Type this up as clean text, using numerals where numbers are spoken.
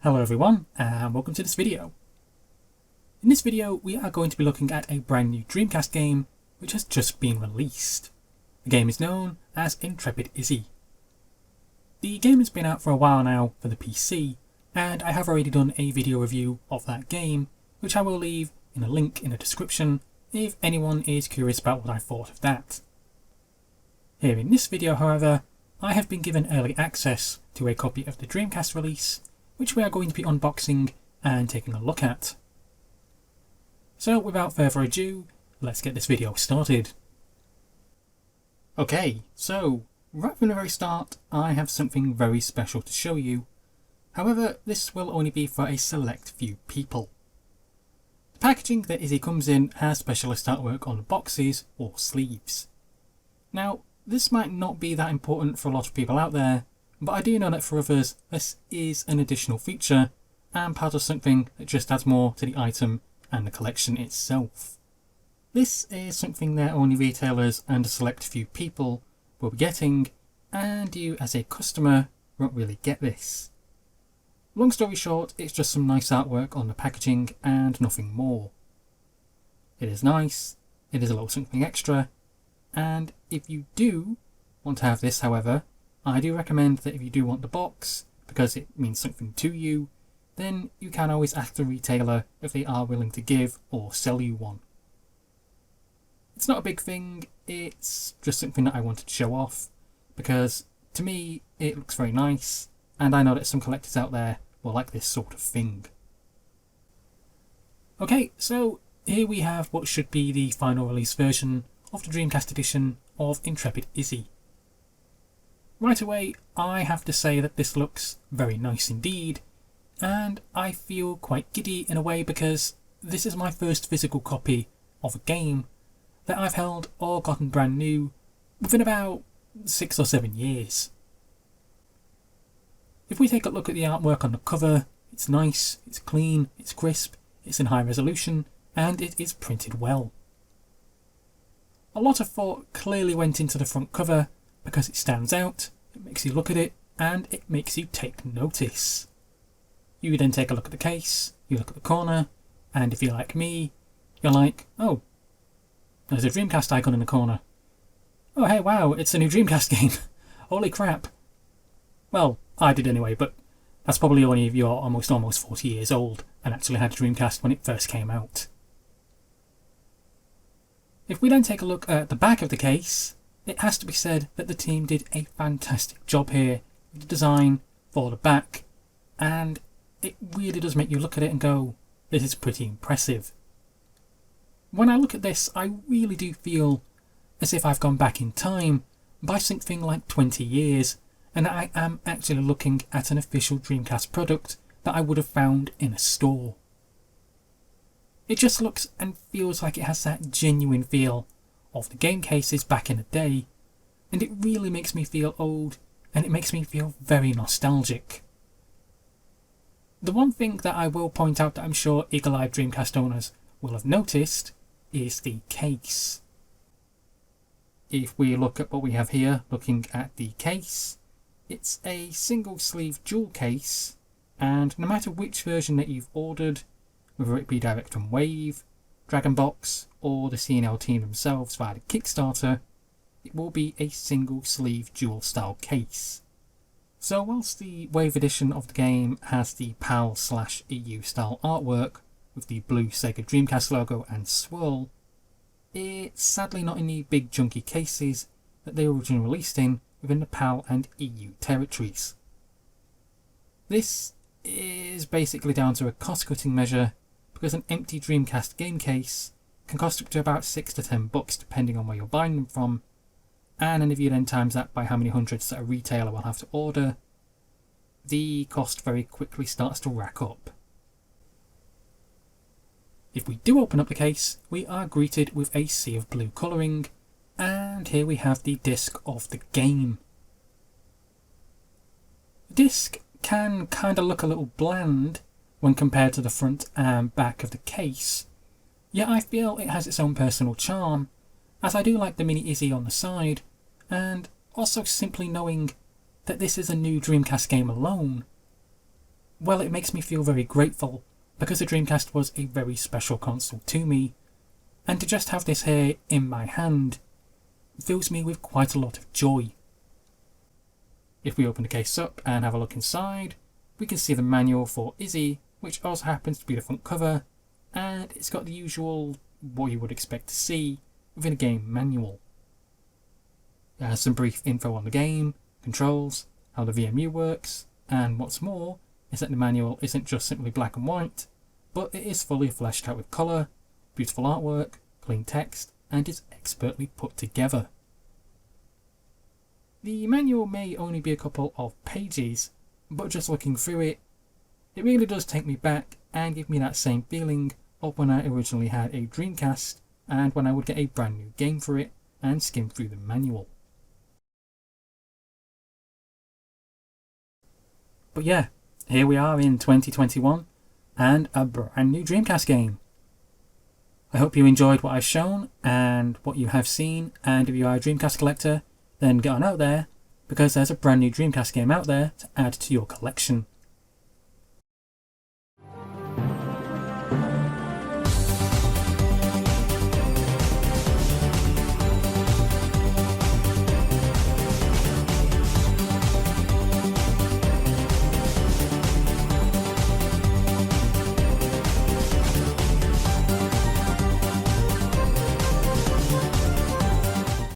Hello everyone, and welcome to this video. In this video we are going to be looking at a brand new Dreamcast game which has just been released. The game is known as Intrepid Izzy. The game has been out for a while now for the PC, and I have already done a video review of that game, which I will leave in a link in the description if anyone is curious about what I thought of that. Here in this video, however, I have been given early access to a copy of the Dreamcast release, which we are going to be unboxing and taking a look at. So without further ado, let's get this video started. Okay, so right from the very start, I have something very special to show you. However, this will only be for a select few people. The packaging that Izzy comes in has specialist artwork on the boxes or sleeves. Now, this might not be that important for a lot of people out there, but I do know that for others this is an additional feature and part of something that just adds more to the item and the collection itself. This is something that only retailers and a select few people will be getting, and you as a customer won't really get this. Long story short, it's just some nice artwork on the packaging and nothing more. It is nice, it is a little something extra, and if you do want to have this, however, I do recommend that if you do want the box, because it means something to you, then you can always ask the retailer if they are willing to give or sell you one. It's not a big thing, it's just something that I wanted to show off, because to me it looks very nice, and I know that some collectors out there will like this sort of thing. Okay, so here we have what should be the final release version of the Dreamcast edition of Intrepid Izzy. Right away, I have to say that this looks very nice indeed, and I feel quite giddy in a way because this is my first physical copy of a game that I've held or gotten brand new within about 6 or 7 years. If we take a look at the artwork on the cover, it's nice, it's clean, it's crisp, it's in high resolution, and it is printed well. A lot of thought clearly went into the front cover because it stands out, it makes you look at it, and it makes you take notice. You then take a look at the case, you look at the corner, and if you're like me, you're like, oh, there's a Dreamcast icon in the corner. Oh hey, wow, it's a new Dreamcast game. Holy crap. Well, I did anyway, but that's probably only if you're almost 40 years old and actually had a Dreamcast when it first came out. If we then take a look at the back of the case, it has to be said that the team did a fantastic job here with the design for the back, and it really does make you look at it and go, this is pretty impressive. When I look at this, I really do feel as if I've gone back in time by something like 20 years, and I am actually looking at an official Dreamcast product that I would have found in a store. It just looks and feels like it has that genuine feel of the game cases back in the day, and it really makes me feel old, and it makes me feel very nostalgic. The one thing that I will point out that I'm sure eagle-eyed Dreamcast owners will have noticed is the case. If we look at what we have here, looking at the case, it's a single sleeve dual case, and no matter which version that you've ordered, whether it be direct from Wave, Dragonbox, or the Senile Team themselves via the Kickstarter, it will be a single sleeve dual style case. So whilst the Wave edition of the game has the PAL/EU style artwork with the blue Sega Dreamcast logo and swirl, it's sadly not in the big junky cases that they were originally released in within the PAL and EU territories. This is basically down to a cost-cutting measure because an empty Dreamcast game case can cost up to about $6 to $10 depending on where you're buying them from, and if you then times that by how many hundreds that a retailer will have to order, the cost very quickly starts to rack up. If we do open up the case, we are greeted with a sea of blue colouring, and here we have the disc of the game. The disc can kind of look a little bland when compared to the front and back of the case, yet I feel it has its own personal charm, as I do like the mini Izzy on the side, and also simply knowing that this is a new Dreamcast game alone well, it makes me feel very grateful because the Dreamcast was a very special console to me, and to just have this here in my hand fills me with quite a lot of joy. If we open the case up and have a look inside, we can see the manual for Izzy, which also happens to be the front cover, and it's got the usual what you would expect to see within a game manual. It has some brief info on the game, controls, how the VMU works, and what's more is that the manual isn't just simply black and white, but it is fully fleshed out with colour, beautiful artwork, clean text, and is expertly put together. The manual may only be a couple of pages, but just looking through it, it really does take me back and give me that same feeling of when I originally had a Dreamcast and when I would get a brand new game for it and skim through the manual. But yeah, here we are in 2021 and a brand new Dreamcast game. I hope you enjoyed what I've shown and what you have seen, and if you are a Dreamcast collector, then get on out there, because there's a brand new Dreamcast game out there to add to your collection.